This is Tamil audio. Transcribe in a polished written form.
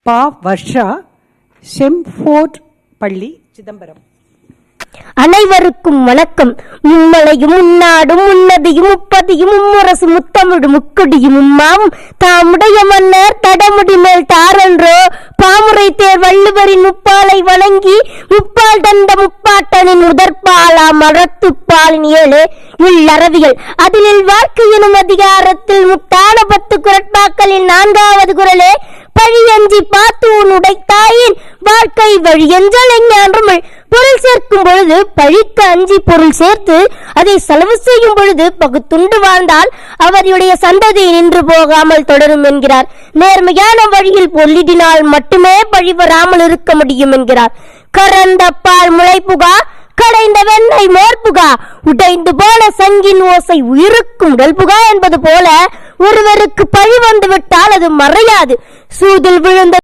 பா. வர்ஷா, செம்ஃபோர்ட் பள்ளி, சிதம்பரம். அனைவருக்கும் வணக்கம். மும்மலையும் முன்னாடும் முன்னதியும் முப்பதியும் மும்முரசு முத்தமிழ் முக்குடியும் உம்மாவும் தாமுடைய மன்னர் தடமுடி மேல் தாரன்றோ பாமுறை தேர் வள்ளுவரின் முப்பாலை வணங்கி முப்பால் தந்த முப்பாட்டனின் முதற்பாலா மரத்துப்பாலின் 7 உள்ளறவிகள் அதில் வாழ்க்கை எனும் அதிகாரத்தில் முட்டான 10 குரட்பாக்களில் 4வது குரலே பழியஞ்சி பார்த்து உன் உடைத்தாயின் வாழ்க்கை வழியஞ்சல் எஞ்ஞான்றுமிழ். பொருள் சேர்க்கும் பொழுது பழிக்கு அஞ்சி பொருள் சேர்த்து அதை செலவு செய்யும் பொழுது பகுத்துண்டு வாழ்ந்தால் அவருடைய சந்ததி நின்று போகாமல் தொடரும் என்கிறார். நேர்மையான வழியில் பொருளிடினால் மட்டுமே பழி வராமல் இருக்க முடியும் என்கிறார். கறந்த பால் முளைப்புகா, கடைந்த வெண்ணெய் மோர்புகா, உடைந்து போன சங்கின் ஓசை உயிருக்கும் உடல் புகா என்பது போல ஒருவருக்கு பழி வந்து விட்டால் அது மறையாது. சூதில் விழுந்த